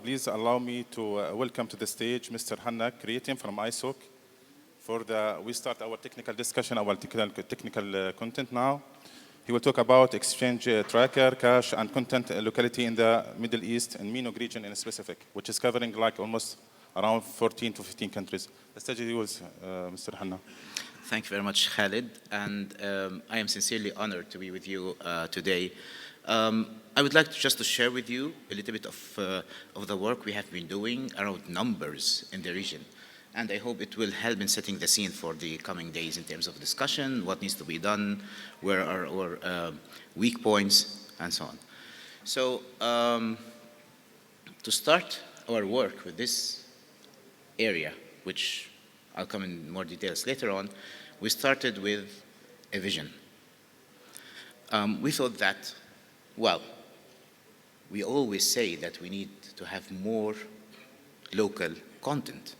Please allow me to welcome to the stage Mr. Hanna Kreitem from ISOC. We start our technical discussion, our technical content now. He will talk about exchange tracker, cache, and content locality in the Middle East and MENOG region in specific, which is covering like almost around 14 to 15 countries. The stage is yours, Mr. Hanna. Thank you very much, Khalid, and I am sincerely honored to be with you today. I would like just to share with you a little bit of the work we have been doing around numbers in the region. And I hope it will help in setting the scene for the coming days in terms of discussion, what needs to be done, where are our weak points, and so on. So to start our work with this area, which I'll come in more details later on, we started with a vision. We thought that, well, we always say that we need to have more local content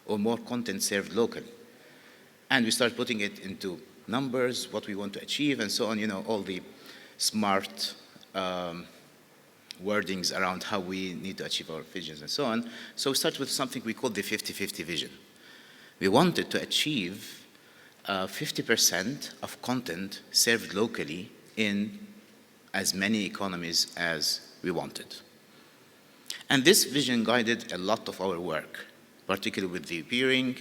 or more content served locally. And we start putting it into numbers, what we want to achieve, and so on, you know, all the smart wordings around how we need to achieve our visions and so on. So we start with something we call the 50-50 vision. We wanted to achieve 50% of content served locally in as many economies as we wanted. And this vision guided a lot of our work, particularly with the peering,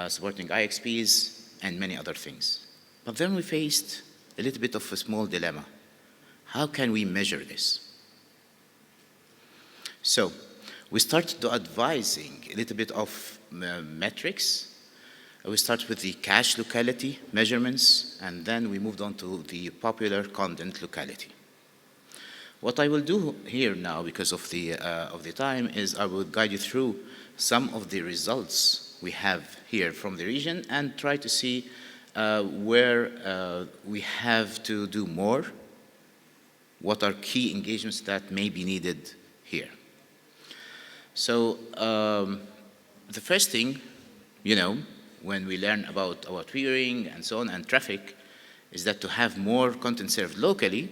supporting IXPs, and many other things. But then we faced a little bit of a small dilemma. How can we measure this? So we started to advising a little bit of metrics. We started with the cache locality measurements, and then we moved on to the popular content locality. What I will do here now, because of the time, is I will guide you through some of the results we have here from the region and try to see where we have to do more, what are key engagements that may be needed here. So the first thing, you know, when we learn about peering and so on and traffic, is that to have more content served locally,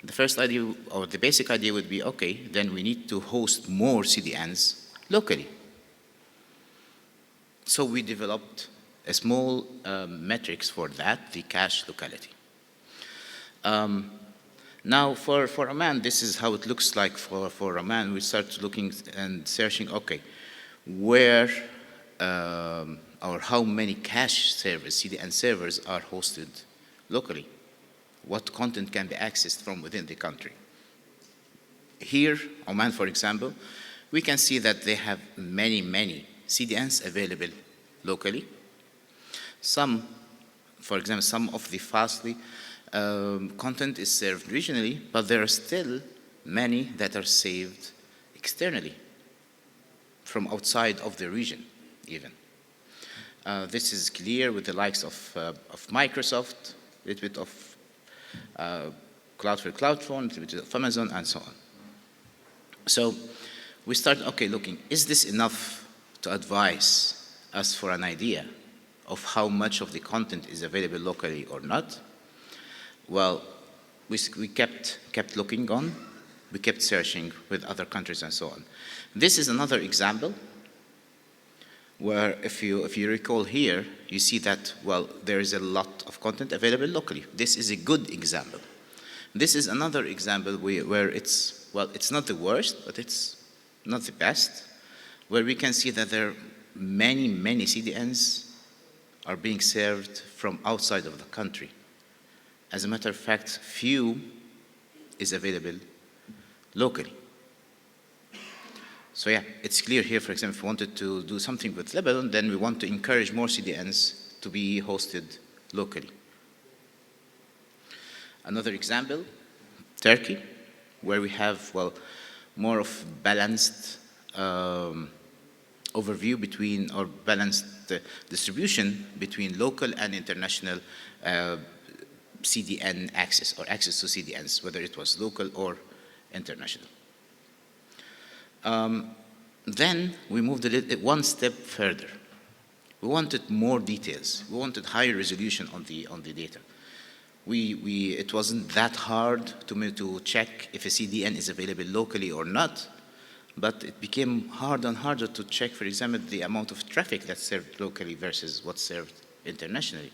the first idea, or the basic idea would be, okay, then we need to host more CDNs locally. So we developed a small metrics for that, the cache locality. Now for Oman, this is how it looks like for Oman. We start looking and searching, okay, where or how many cache servers, CDN servers, are hosted locally. What content can be accessed from within the country. Here, Oman, for example, we can see that they have many CDNs available locally. Some, for example, some of the Fastly content is served regionally, but there are still many that are saved externally, from outside of the region even. This is clear with the likes of Microsoft, a little bit of Cloudflare, CloudFront, a little bit of Amazon, and so on. So we start, okay, looking, is this enough to advise us for an idea of how much of the content is available locally or not? Well, we kept looking on, we kept searching with other countries and so on. This is another example where if you recall here, you see that, well, there is a lot of content available locally. This is a good example. This is another example where it's, well, it's not the worst, but it's not the best, where we can see that there are many CDNs are being served from outside of the country. As a matter of fact, few is available locally. So yeah, it's clear here, for example, if we wanted to do something with Lebanon, then we want to encourage more CDNs to be hosted locally. Another example, Turkey, where we have, well, more of balanced overview between, or balanced distribution between local and international CDN access, or access to CDNs, whether it was local or international. Then we moved one step further. We wanted more details. We wanted higher resolution on the data. It wasn't that hard to check if a CDN is available locally or not, but it became harder and harder to check, for example, the amount of traffic that's served locally versus what's served internationally.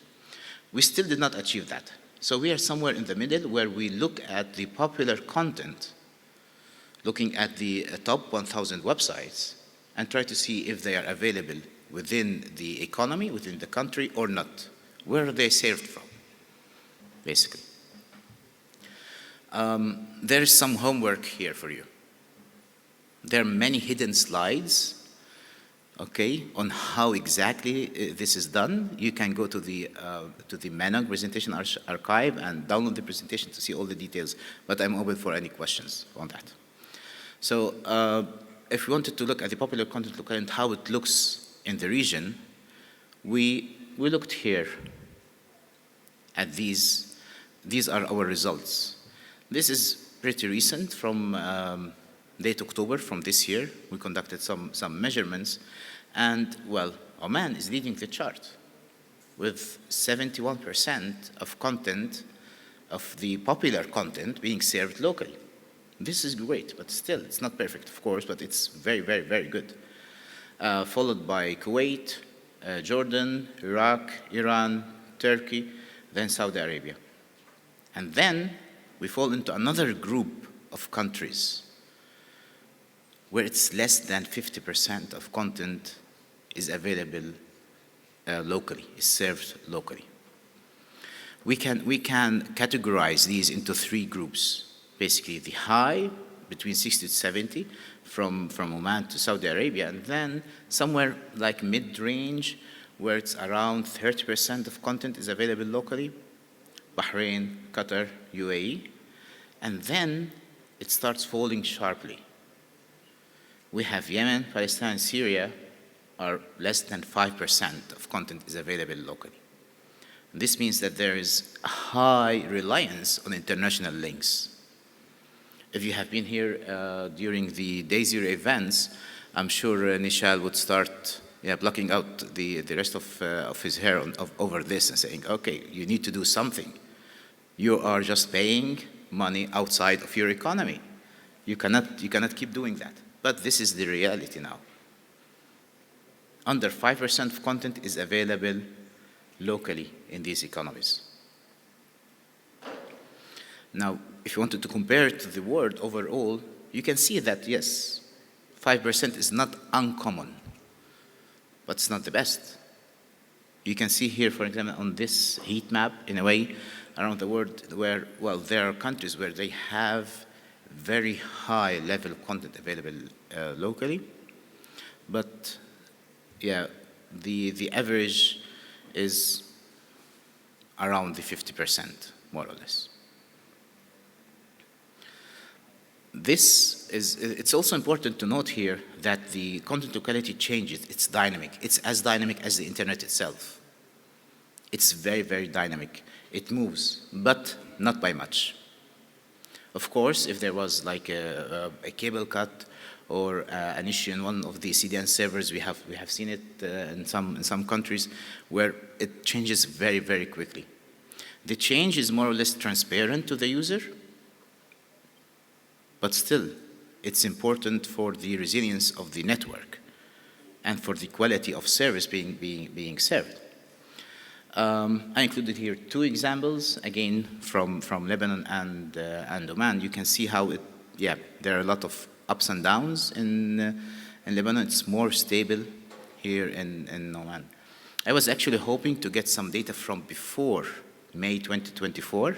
We still did not achieve that. So we are somewhere in the middle where we look at the popular content, looking at the top 1,000 websites, and try to see if they are available within the economy, within the country, or not. Where are they served from, basically? There is some homework here for you. There are many hidden slides, okay, on how exactly this is done. You can go to the MENOG presentation archive and download the presentation to see all the details, but I'm open for any questions on that. So if we wanted to look at the popular content locality and how it looks in the region, we looked here at these. These are our results. This is pretty recent from late October from this year. We conducted some measurements, and well, Oman is leading the chart with 71% of content, of the popular content being served locally. This is great, but still, it's not perfect, of course, but it's very, very, very good. Followed by Kuwait, Jordan, Iraq, Iran, Turkey, then Saudi Arabia. And then we fall into another group of countries where it's less than 50% of content is available locally, is served locally. We can categorize these into three groups. Basically, the high, between 60 to 70, from Oman to Saudi Arabia, and then somewhere like mid-range, where it's around 30% of content is available locally, Bahrain, Qatar, UAE, and then it starts falling sharply. We have Yemen, Palestine, Syria are less than 5% of content is available locally. This means that there is a high reliance on international links. If you have been here during the Day Zero events, I'm sure Nishal would start blocking out the rest of his hair over this and saying, okay, you need to do something. You are just paying money outside of your economy. You cannot keep doing that. But this is the reality now. Under 5% of content is available locally in these economies. Now, if you wanted to compare it to the world overall, you can see that, yes, 5% is not uncommon, but it's not the best. You can see here, for example, on this heat map, in a way, around the world where, well, there are countries where they have very high level of content available locally, but yeah, the average is around the 50%, more or less. It's also important to note here that the content locality changes. It's dynamic. It's as dynamic as the internet itself. It's very, very dynamic. It moves, but not by much. Of course, if there was like a cable cut or an issue in one of the CDN servers, we have seen it in some countries where it changes very, very quickly. The change is more or less transparent to the user, but still, it's important for the resilience of the network and for the quality of service being served. I included here two examples, again, from Lebanon and Oman. You can see how there are a lot of ups and downs in Lebanon. It's more stable here in Oman. I was actually hoping to get some data from before May 2024,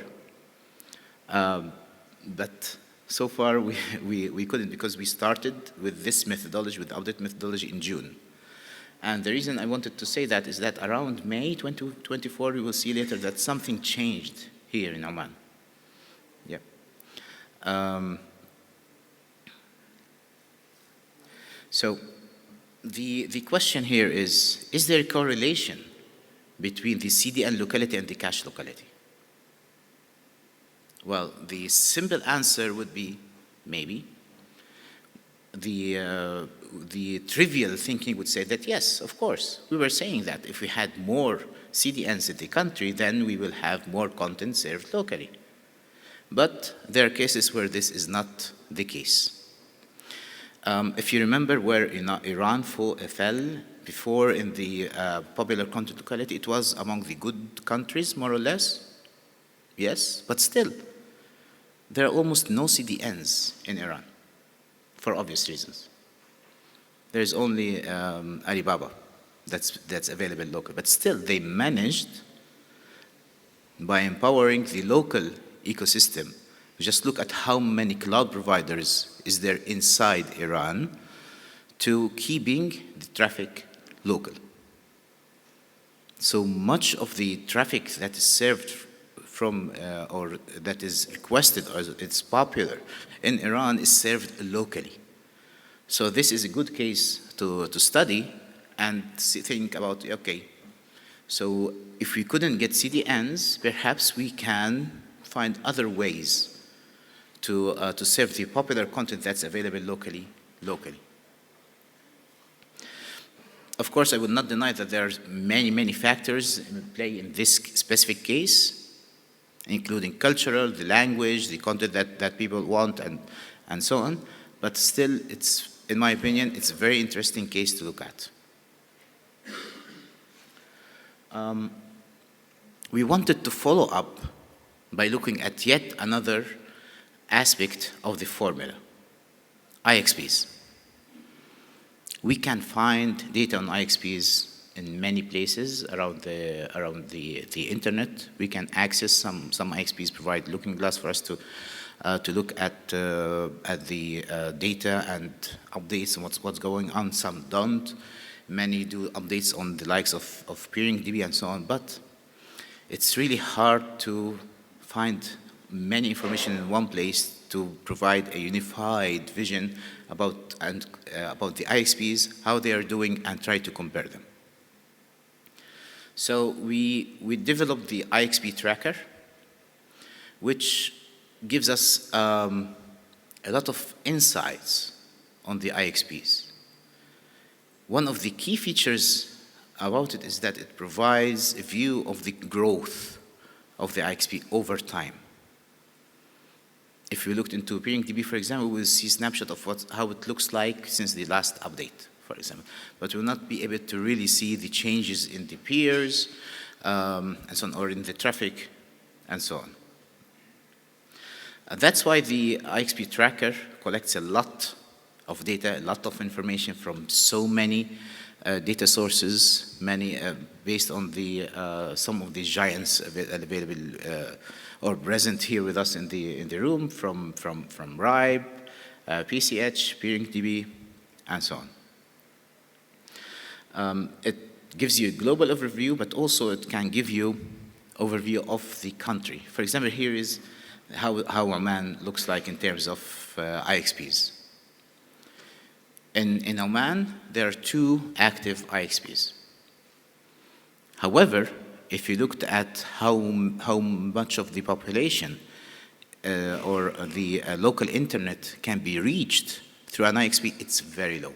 but so far we couldn't, because we started with this methodology, with the update methodology, in June. And the reason I wanted to say that is that around May 2024, we will see later that something changed here in Oman. Yeah. So the question here is there a correlation between the CDN locality and the cache locality? Well, the simple answer would be maybe. The trivial thinking would say that yes, of course. We were saying that if we had more CDNs in the country, then we will have more content served locally. But there are cases where this is not the case. If you remember where Iran fell before in the popular content locality, it was among the good countries, more or less. Yes, but still, there are almost no CDNs in Iran, for obvious reasons. There's only Alibaba that's available locally. But still, they managed, by empowering the local ecosystem, just look at how many cloud providers is there inside Iran, to keeping the traffic local. So much of the traffic that is served from, or that is requested, or it's popular in Iran, is served locally. So this is a good case to study and think about, okay, so if we couldn't get CDNs, perhaps we can find other ways to serve the popular content that's available locally. Of course, I would not deny that there are many factors in play in this specific case, including cultural, the language, the content that people want, and so on. But still, it's, in my opinion, it's a very interesting case to look at. We wanted to follow up by looking at yet another aspect of the formula, IXPs. We can find data on IXPs in many places around the internet. We can access some IXPs provide looking glass for us to look at the data and updates and what's going on. Some don't. Many do updates on the likes of PeeringDB and so on, but it's really hard to find many information in one place to provide a unified vision about the IXPs, how they are doing, and try to compare them. So we developed the IXP tracker, which gives us a lot of insights on the IXPs. One of the key features about it is that it provides a view of the growth of the IXP over time. If we looked into PeeringDB, for example, we'll see a snapshot of how it looks like since the last update, for example. But we'll not be able to really see the changes in the peers, and so on, or in the traffic, and so on. That's why the IXP tracker collects a lot of data, a lot of information from so many data sources, many based on the some of the giants available or present here with us in the room, from RIBE, PCH, PeeringDB, and so on. It gives you a global overview, but also it can give you overview of the country. For example, here is how Oman looks like in terms of IXPs. In Oman, there are 2 active IXPs. However, if you looked at how much of the population or the local internet can be reached through an IXP, it's very low.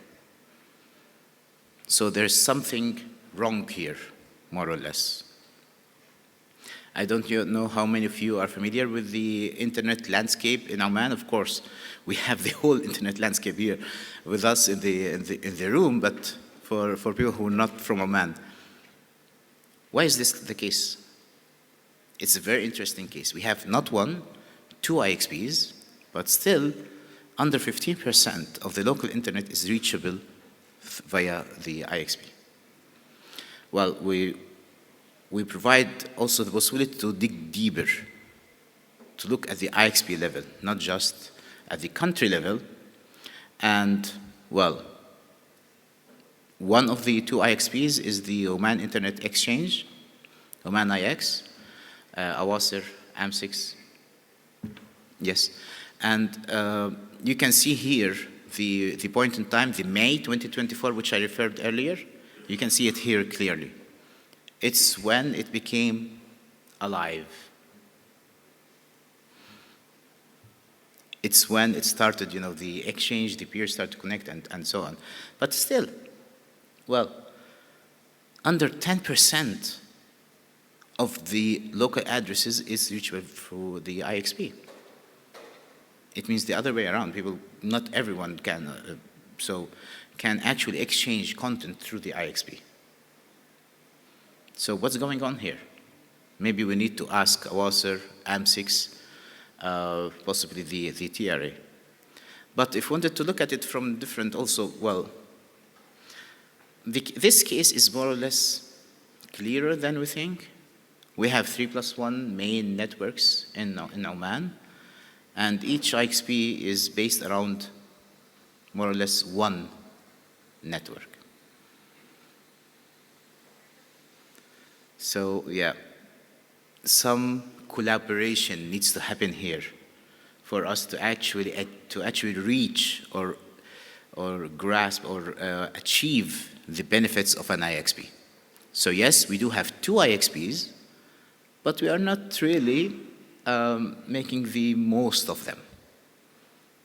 So there's something wrong here, more or less. I don't know how many of you are familiar with the internet landscape in Oman. Of course, we have the whole internet landscape here with us in the room, but for people who are not from Oman, why is this the case? It's a very interesting case. We have not 1, 2 IXPs, but still under 15% of the local internet is reachable via the IXP. Well, we provide also the possibility to dig deeper, to look at the IXP level, not just at the country level. And, well, one of the 2 IXPs is the Oman Internet Exchange, Oman IX, Awasir, AM6. Yes. And you can see here the point in time, the May 2024, which I referred earlier. You can see it here clearly. It's when it became alive. It's when it started, the exchange, the peers start to connect, and so on. But still, well, under 10% of the local addresses is reachable through the IXP. It means the other way around. People, not everyone can so can actually exchange content through the IXP. So what's going on here? Maybe we need to ask Awasir, AM6, possibly the TRA. But if we wanted to look at it from different also, well, this case is more or less clearer than we think. We have 3+1 main networks in Oman, and each IXP is based around more or less one network. So yeah, some collaboration needs to happen here for us to actually reach or grasp or achieve the benefits of an IXP. So yes, we do have 2 IXPs, but we are not really making the most of them.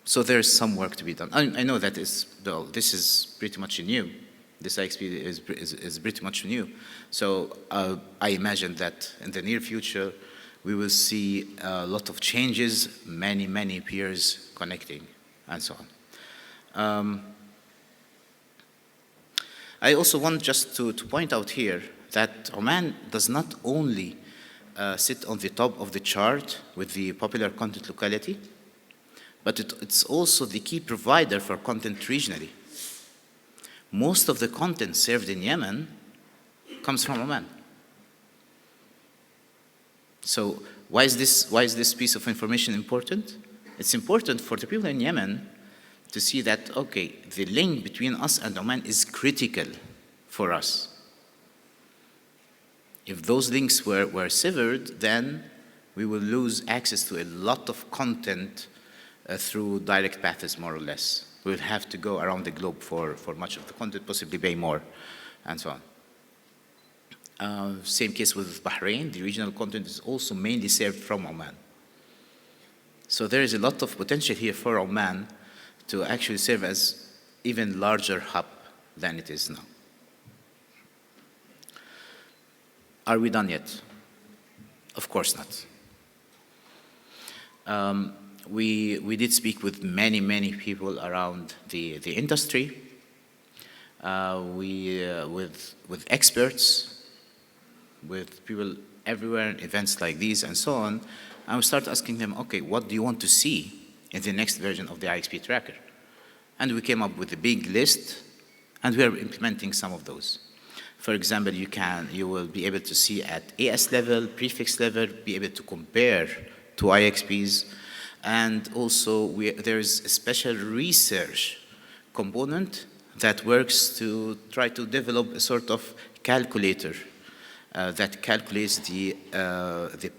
So there's some work to be done. I know that this is pretty much new. This IXP is pretty much new. So I imagine that in the near future, we will see a lot of changes, many peers connecting, and so on. I also want just to point out here that Oman does not only sit on the top of the chart with the popular content locality, but it's also the key provider for content regionally. Most of the content served in Yemen comes from Oman. So why is this piece of information important? It's important for the people in Yemen to see that, okay, the link between us and Oman is critical for us. If those links were severed, then we will lose access to a lot of content through direct paths, more or less. We'll have to go around the globe for much of the content, possibly pay more, and so on. Same case with Bahrain. The regional content is also mainly served from Oman. So there is a lot of potential here for Oman to actually serve as even larger hub than it is now. Are we done yet? Of course not. We did speak with many people around the industry, with experts, with people everywhere in events like these and so on, and we start asking them, okay, what do you want to see in the next version of the IXP tracker? And we came up with a big list, and we are implementing some of those. For example, you will be able to see at AS level, prefix level, be able to compare to IXPs, and also there is a special research component that works to try to develop a sort of calculator that calculates the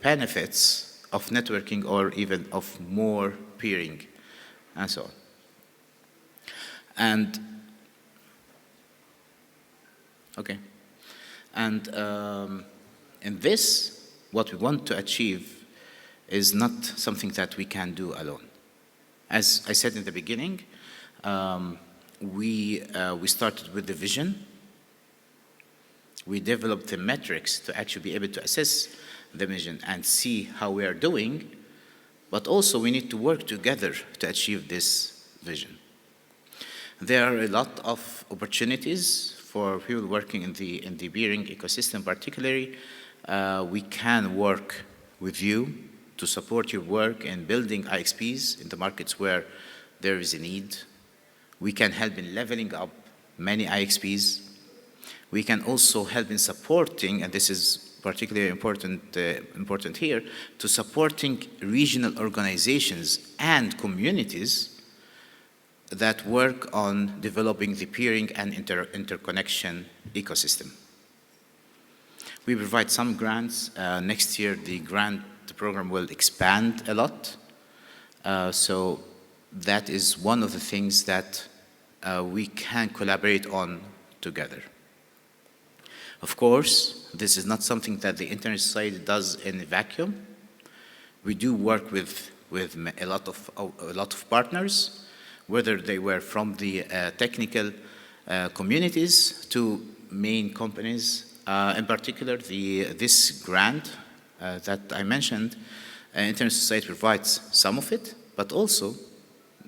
benefits of networking or even of more peering and so on. And okay, and in this, what we want to achieve is not something that we can do alone. As I said in the beginning, we started with the vision. We developed the metrics to actually be able to assess the vision and see how we are doing, but also we need to work together to achieve this vision. There are a lot of opportunities for people working in the peering ecosystem particularly. We can work with you to support your work in building IXPs in the markets where there is a need. We can help in leveling up many IXPs. We can also help in supporting, and this is particularly important here, to supporting regional organizations and communities that work on developing the peering and interconnection ecosystem. We provide some grants. Next year, the grant program will expand a lot. So that is one of the things that we can collaborate on together. Of course, this is not something that the Internet Society does in a vacuum. We do work with a lot of partners, whether they were from the technical communities to main companies. In particular, this grant that I mentioned, Internet Society provides some of it, but also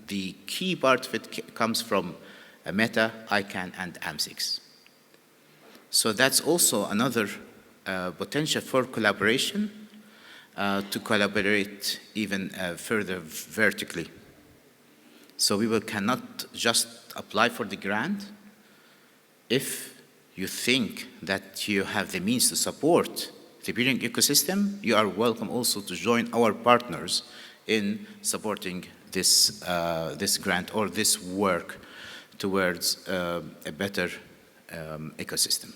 the key part of it comes from Meta, ICANN, and AMS-IX. So that's also another potential for collaboration, to collaborate even further vertically. So we cannot just apply for the grant. If you think that you have the means to support the peering ecosystem, you are welcome also to join our partners in supporting this, this grant or this work towards a better ecosystem.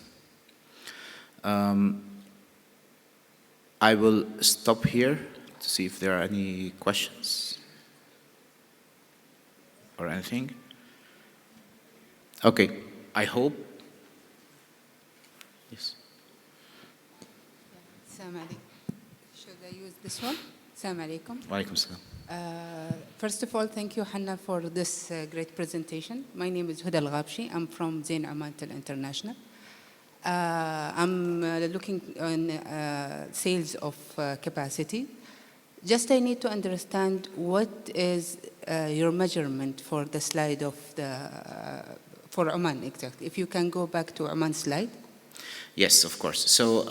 I will stop here to see if there are any questions or anything. Okay, I hope. Yes. Assalamu alaikum. Should I use this one? Assalamu alaikum. Wa alaikum salam. First of all, thank you, Hanna, for this great presentation. My name is Huda Al-Ghabshi. I'm from Zain Omantel International. I'm looking on sales of capacity. Just I need to understand what is your measurement for the slide of the, for Oman, exactly. If you can go back to Oman slide. Yes, of course. So,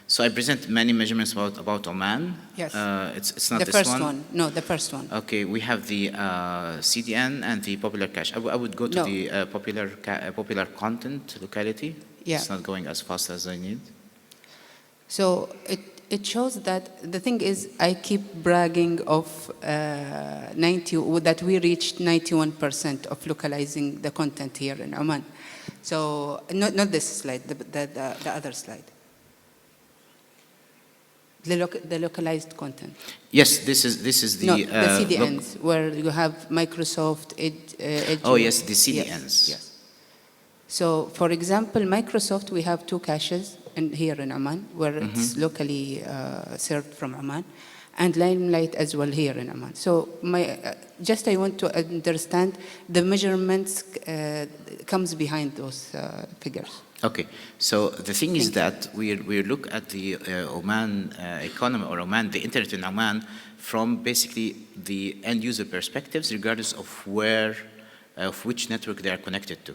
so I present many measurements about Oman. Yes. It's not the this first one. one. No, the first one. Okay, we have the CDN and the popular cache. I would go to the popular content locality. Yeah. It's not going as fast as I need. So it shows that the thing is, I keep bragging of 90, that we reached 91% of localizing the content here in Oman. So not this slide, the other slide. The localized content. Yes, this is the No, the CDNs where you have Microsoft, Edge. Oh yes, the CDNs. Yes. So, for example, Microsoft, we have 2 caches here in Oman, where it's locally served from Oman, and Limelight as well here in Oman. So, just I want to understand the measurements comes behind those figures. Okay, so the thing is that we look at the Oman economy, or Oman, the internet in Oman, from basically the end user perspectives, regardless of which network they are connected to.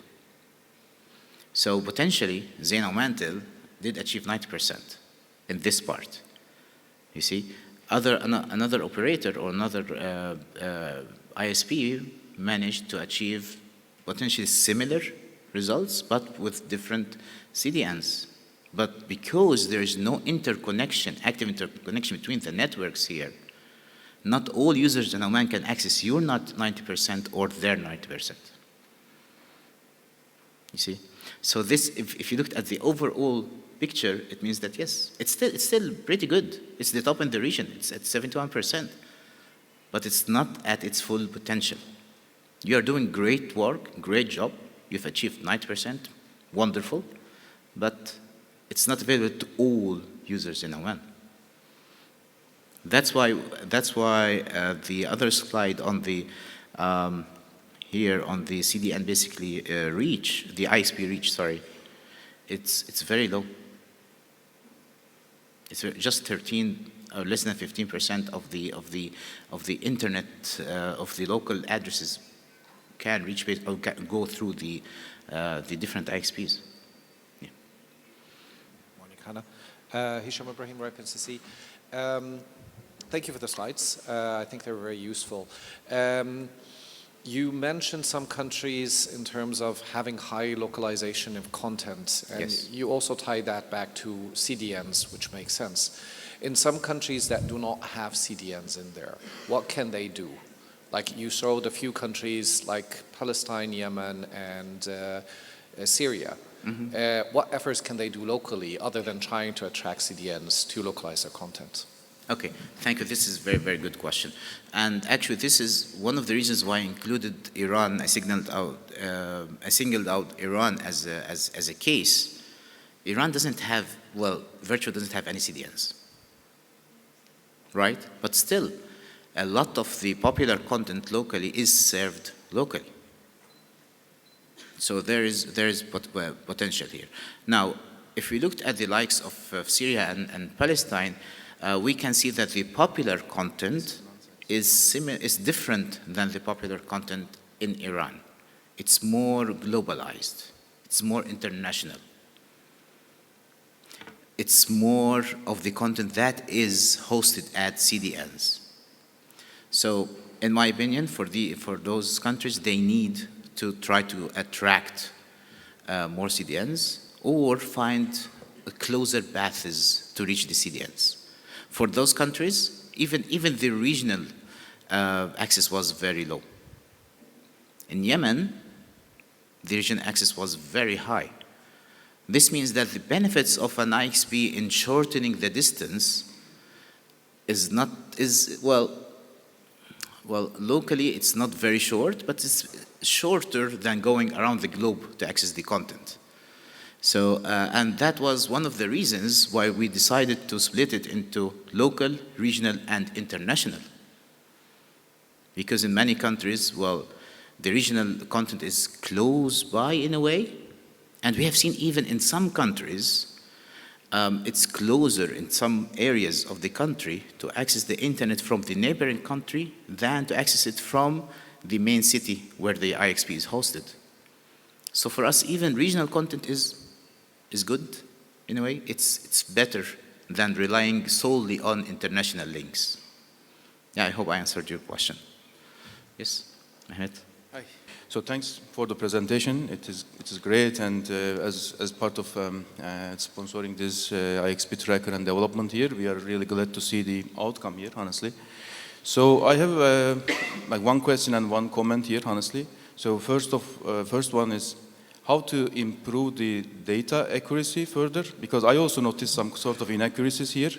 So potentially, Zain Omantel did achieve 90% in this part. You see, another operator or another ISP managed to achieve potentially similar results, but with different CDNs. But because there is no interconnection, active interconnection between the networks here, not all users in Oman can access your 90% or their 90%. You see? So this, if you looked at the overall picture, it means that yes, it's still pretty good. It's the top in the region. It's at 71%. But it's not at its full potential. You are doing great work, great job. You've achieved 90%, wonderful. But it's not available to all users in Oman. That's why the other slide on the here on the CDN basically reach, the IXP reach, sorry, it's very low. It's just 13 or less than 15% of the internet of the local addresses can reach or can go through the different IXPs. Yeah. Morning, Hanna. Hisham Ibrahim, Ripon CC. Thank you for the slides. I think they were very useful. You mentioned some countries in terms of having high localization of content, and yes. You also tie that back to CDNs, which makes sense. In some countries that do not have CDNs in there, what can they do? Like you showed a few countries like Palestine, Yemen, and Syria. Mm-hmm. What efforts can they do locally other than trying to attract CDNs to localize their content? Okay, thank you. This is a very, very good question. And actually, this is one of the reasons why I included Iran. I singled out Iran as a case. Iran doesn't have, well, virtually doesn't have any CDNs, right? But still, a lot of the popular content locally is served locally. So there is potential here. Now, if we looked at the likes of Syria and Palestine, we can see that the popular content is different than the popular content in Iran. It's more globalized. It's more international. It's more of the content that is hosted at CDNs. So, in my opinion, for those countries, they need to try to attract more CDNs or find closer paths to reach the CDNs. For those countries, even the regional access was very low. In Yemen, the regional access was very high. This means that the benefits of an IXP in shortening the distance well, locally it's not very short, but it's shorter than going around the globe to access the content. So, and that was one of the reasons why we decided to split it into local, regional, and international. Because in many countries, well, the regional content is close by in a way, and we have seen even in some countries, it's closer in some areas of the country to access the internet from the neighboring country than to access it from the main city where the IXP is hosted. So for us, even regional content is good in a way. It's better than relying solely on international links. Yeah, I hope I answered your question. Yes, Ahmed. Hi. So thanks for the presentation. It is great, and as part of sponsoring this IXP tracker and development here, we are really glad to see the outcome here, honestly. So I have like one question and one comment here, honestly. So first one is how to improve the data accuracy further, because I also noticed some sort of inaccuracies here,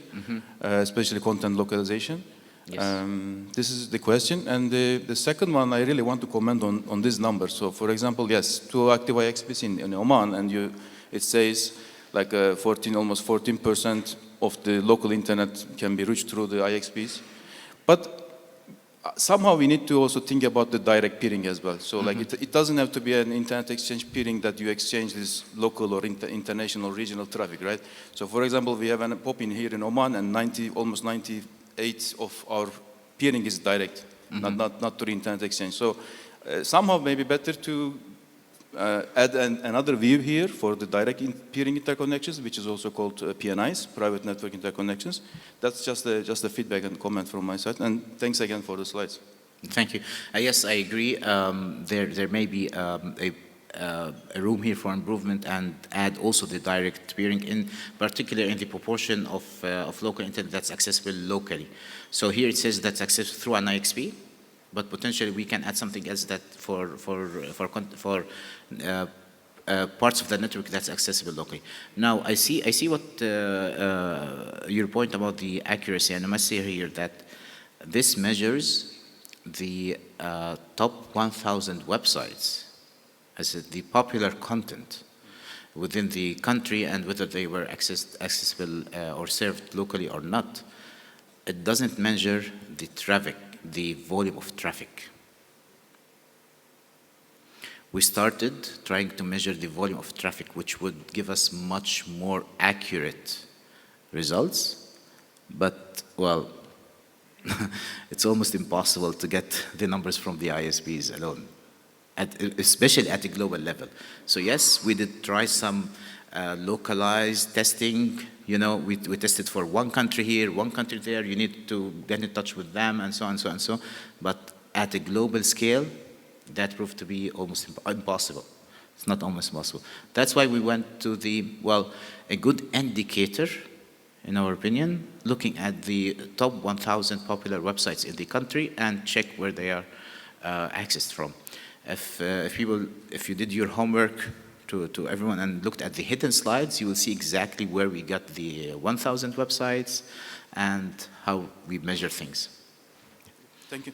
especially content localization. Yes. This is the question. And the second one, I really want to comment on this number. So for example, yes, 2 active IXPs in Oman, and it says like almost 14% of the local internet can be reached through the IXPs. But somehow we need to also think about the direct peering as well. So like it doesn't have to be an internet exchange peering that you exchange this local or international regional traffic, right? So for example, we have a pop-in here in Oman, and almost 98 of our peering is direct, not through internet exchange. So somehow maybe better to add another view here for the direct peering interconnections, which is also called PNIs, private network interconnections. That's just a feedback and comment from my side. And thanks again for the slides. Thank you. Yes, I agree. There may be a room here for improvement, and add also the direct peering, in particular in the proportion of local internet that's accessible locally. So here it says that's accessible through an IXP, but potentially we can add something else that for parts of the network that's accessible locally. Now I see what your point about the accuracy, and I must say here that this measures the top 1,000 websites as the popular content within the country, and whether they were accessible or served locally or not. It doesn't measure the traffic, the volume of traffic. We started trying to measure the volume of traffic, which would give us much more accurate results, but well, it's almost impossible to get the numbers from the ISPs alone, especially at the global level. So yes, we did try some localized testing. You know, we tested for one country here, one country there. You need to get in touch with them, and so on, so on, so. But at a global scale, that proved to be almost impossible. It's not almost impossible. That's why we went to a good indicator, in our opinion, looking at the top 1,000 popular websites in the country and check where they are accessed from. If you did your homework to everyone and looked at the hidden slides, you will see exactly where we got the 1,000 websites and how we measure things. Thank you.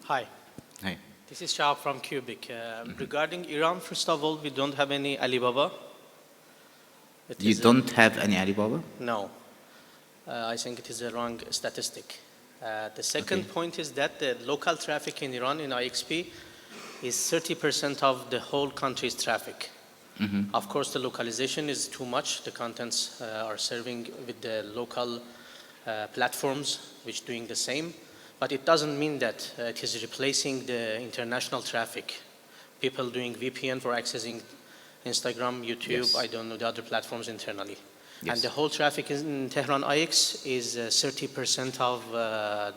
Hi. Hi. This is Shahab from Cubic. Regarding Iran, first of all, we don't have any Alibaba. You don't have any Alibaba? No. I think it is a wrong statistic. The second point is that the local traffic in Iran in IXP is 30% of the whole country's traffic. Of course, the localization is too much. The contents are serving with the local platforms which doing the same, but it doesn't mean that it is replacing the international traffic. People doing VPN for accessing Instagram, YouTube, Yes. I don't know, the other platforms internally. Yes. And the whole traffic in Tehran IX is 30% of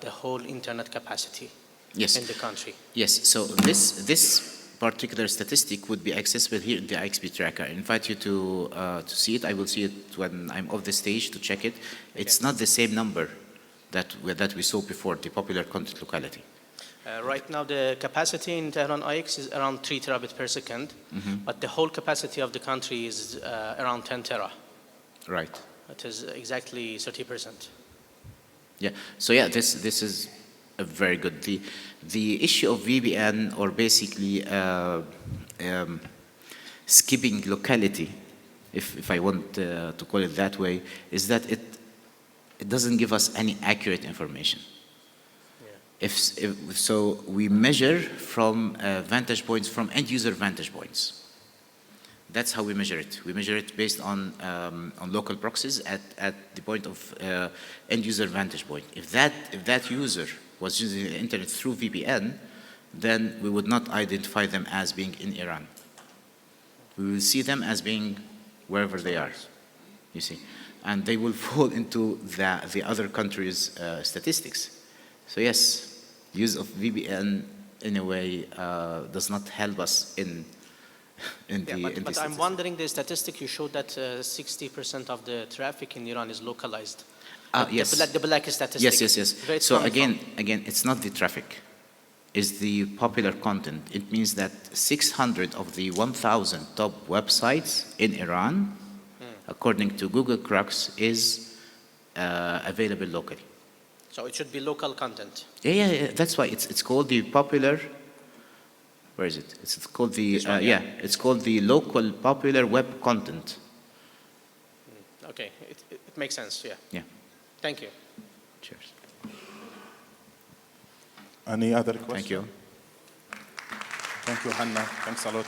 the whole internet capacity Yes. in the country. Yes, so this particular statistic would be accessible here in the IXP tracker. I invite you to see it. I will see it when I'm off the stage to check it. It's not the same number that we saw before, the popular content locality. Right now, the capacity in Tehran IX is around 3 terabit per second, but the whole capacity of the country is around 10 tera. Right. It is exactly 30%. Yeah. So yeah, this is a very good. The issue of VPN, or basically skipping locality, if I want to call it that way, is that it doesn't give us any accurate information. Yeah. So we measure from vantage points, from end user vantage points. That's how we measure it. We measure it based on local proxies at the point of end user vantage point. If that user was using the internet through VPN, then we would not identify them as being in Iran. We will see them as being wherever they are, you see. And they will fall into the other countries' statistics. So yes, use of VPN in a way does not help us in the But I'm wondering, the statistic you showed that 60% of the traffic in Iran is localized. Yes. The black statistic. Yes. Where it's So coming again, it's not the traffic. It's the popular content. It means that 600 of the 1,000 top websites in Iran, according to Google Crux, is available locally. So it should be local content. Yeah. That's why it's called the popular. Where is it? It's called the It's called the local popular web content. Okay, it makes sense. Yeah. Yeah. Thank you. Cheers. Any other questions? Thank you. Thank you, Hanna. Thanks a lot.